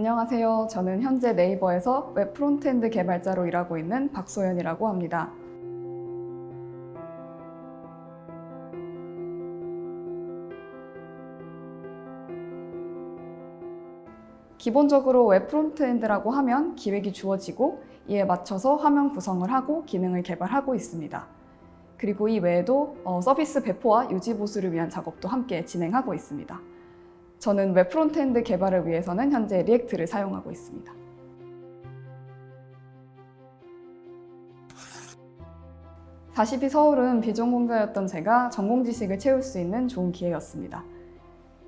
안녕하세요. 저는 현재 네이버에서 웹 프론트엔드 개발자로 일하고 있는 박소연이라고 합니다. 기본적으로 웹 프론트엔드라고 하면 기획이 주어지고 이에 맞춰서 화면 구성을 하고 기능을 개발하고 있습니다. 그리고 이 외에도 서비스 배포와 유지 보수를 위한 작업도 함께 진행하고 있습니다. 저는 웹 프론트엔드 개발을 위해서는 현재 리액트를 사용하고 있습니다. (42) 서울은 비전공자였던 제가 전공 지식을 채울 수 있는 좋은 기회였습니다.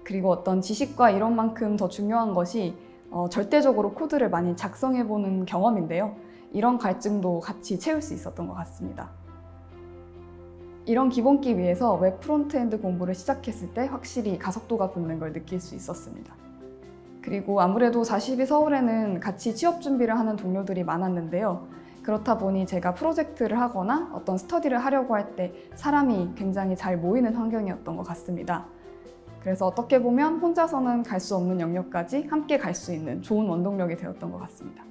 그리고 어떤 지식과 이론만큼 더 중요한 것이 절대적으로 코드를 많이 작성해보는 경험인데요. 이런 갈증도 같이 채울 수 있었던 것 같습니다. 이런 기본기 위에서 웹 프론트엔드 공부를 시작했을 때 확실히 가속도가 붙는 걸 느낄 수 있었습니다. 그리고 아무래도 (42) 서울에는 같이 취업 준비를 하는 동료들이 많았는데요. 그렇다 보니 제가 프로젝트를 하거나 어떤 스터디를 하려고 할 때 사람이 굉장히 잘 모이는 환경이었던 것 같습니다. 그래서 어떻게 보면 혼자서는 갈 수 없는 영역까지 함께 갈 수 있는 좋은 원동력이 되었던 것 같습니다.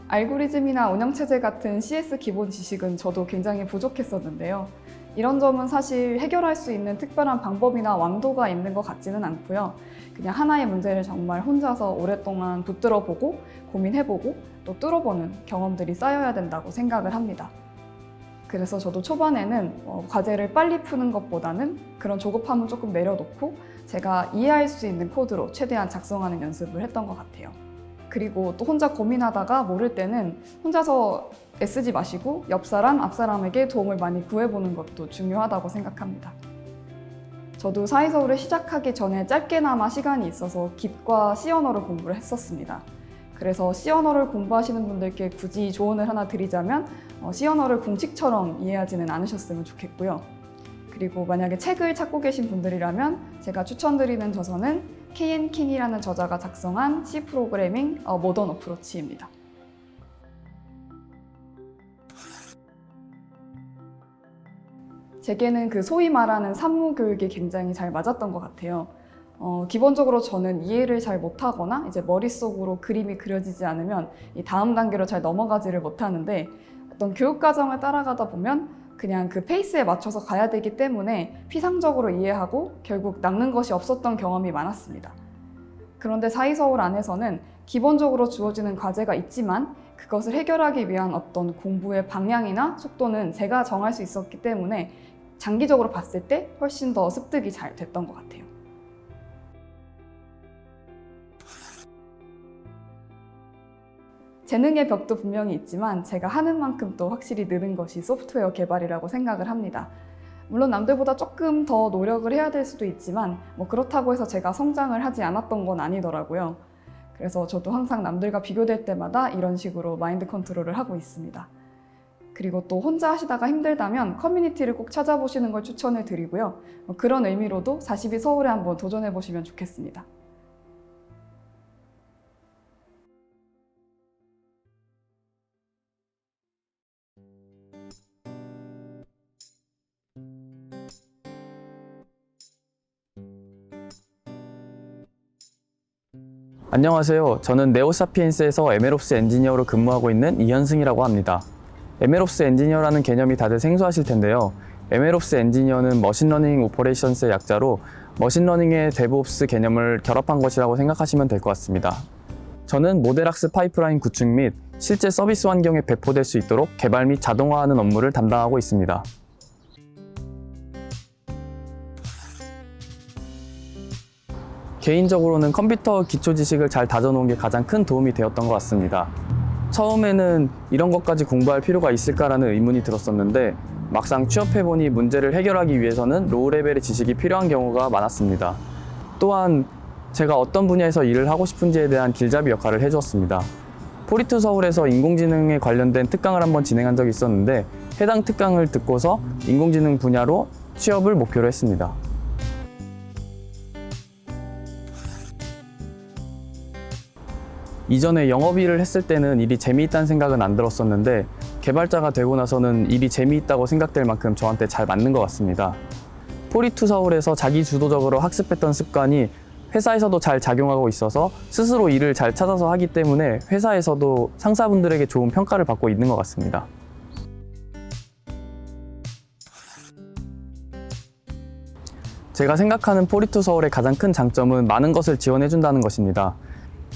알고리즘이나 운영체제 같은 CS 기본 지식은 저도 굉장히 부족했었는데요. 이런 점은 사실 해결할 수 있는 특별한 방법이나 왕도가 있는 것 같지는 않고요. 그냥 하나의 문제를 정말 혼자서 오랫동안 붙들어보고 고민해보고 또 뚫어보는 경험들이 쌓여야 된다고 생각을 합니다. 그래서 저도 초반에는 과제를 빨리 푸는 것보다는 그런 조급함을 조금 내려놓고 제가 이해할 수 있는 코드로 최대한 작성하는 연습을 했던 것 같아요. 그리고 또 혼자 고민하다가 모를 때는 혼자서 애쓰지 마시고 옆 사람, 앞 사람에게 도움을 많이 구해보는 것도 중요하다고 생각합니다. 저도 사이서울을 시작하기 전에 짧게나마 시간이 있어서 깃과 C 언어를 공부를 했었습니다. 그래서 C 언어를 공부하시는 분들께 굳이 조언을 하나 드리자면 C 언어를 공식처럼 이해하지는 않으셨으면 좋겠고요. 그리고 만약에 책을 찾고 계신 분들이라면 제가 추천드리는 저서는 K.N. 킨이라는 저자가 작성한 C 프로그래밍 모던 어프로치입니다. 제게는 그 소위 말하는 산무 교육이 굉장히 잘 맞았던 것 같아요. 기본적으로 저는 이해를 잘 못하거나 이제 머릿속으로 그림이 그려지지 않으면 이 다음 단계로 잘 넘어가지를 못하는데 어떤 교육 과정을 따라가다 보면 그냥 그 페이스에 맞춰서 가야 되기 때문에 피상적으로 이해하고 결국 남는 것이 없었던 경험이 많았습니다. 그런데 사이서울 안에서는 기본적으로 주어지는 과제가 있지만 그것을 해결하기 위한 어떤 공부의 방향이나 속도는 제가 정할 수 있었기 때문에 장기적으로 봤을 때 훨씬 더 습득이 잘 됐던 것 같아요. 재능의 벽도 분명히 있지만 제가 하는 만큼 또 확실히 느는 것이 소프트웨어 개발이라고 생각을 합니다. 물론 남들보다 조금 더 노력을 해야 될 수도 있지만 그렇다고 해서 제가 성장을 하지 않았던 건 아니더라고요. 그래서 저도 항상 남들과 비교될 때마다 이런 식으로 마인드 컨트롤을 하고 있습니다. 그리고 또 혼자 하시다가 힘들다면 커뮤니티를 꼭 찾아보시는 걸 추천을 드리고요. 그런 의미로도 (42) 서울에 한번 도전해 보시면 좋겠습니다. 안녕하세요. 저는 네오사피엔스에서 MLOps 엔지니어로 근무하고 있는 이현승이라고 합니다. MLOps 엔지니어라는 개념이 다들 생소하실 텐데요. MLOps 엔지니어는 머신러닝 오퍼레이션스의 약자로 머신러닝의 데브옵스 개념을 결합한 것이라고 생각하시면 될 것 같습니다. 저는 모델학습 파이프라인 구축 및 실제 서비스 환경에 배포될 수 있도록 개발 및 자동화하는 업무를 담당하고 있습니다. 개인적으로는 컴퓨터 기초 지식을 잘 다져놓은 게 가장 큰 도움이 되었던 것 같습니다. 처음에는 이런 것까지 공부할 필요가 있을까라는 의문이 들었었는데 막상 취업해보니 문제를 해결하기 위해서는 로우 레벨의 지식이 필요한 경우가 많았습니다. 또한 제가 어떤 분야에서 일을 하고 싶은지에 대한 길잡이 역할을 해주었습니다. 포리투 서울에서 인공지능에 관련된 특강을 한번 진행한 적이 있었는데 해당 특강을 듣고서 인공지능 분야로 취업을 목표로 했습니다. 이전에 영업일을 했을 때는 일이 재미있다는 생각은 안 들었었는데 개발자가 되고 나서는 일이 재미있다고 생각될 만큼 저한테 잘 맞는 것 같습니다. 포리투 서울에서 자기 주도적으로 학습했던 습관이 회사에서도 잘 작용하고 있어서 스스로 일을 잘 찾아서 하기 때문에 회사에서도 상사분들에게 좋은 평가를 받고 있는 것 같습니다. 제가 생각하는 포리투 서울의 가장 큰 장점은 많은 것을 지원해준다는 것입니다.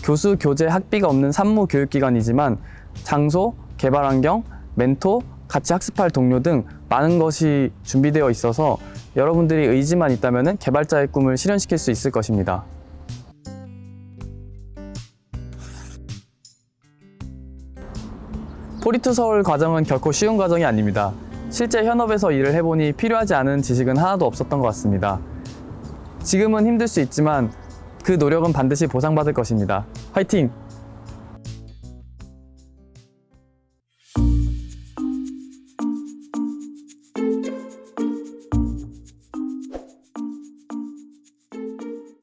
교수, 교재, 학비가 없는 산무 교육기관이지만 장소, 개발 환경, 멘토, 같이 학습할 동료 등 많은 것이 준비되어 있어서 여러분들이 의지만 있다면 개발자의 꿈을 실현시킬 수 있을 것입니다. 포리투 서울 과정은 결코 쉬운 과정이 아닙니다. 실제 현업에서 일을 해보니 필요하지 않은 지식은 하나도 없었던 것 같습니다. 지금은 힘들 수 있지만 그 노력은 반드시 보상받을 것입니다. 화이팅!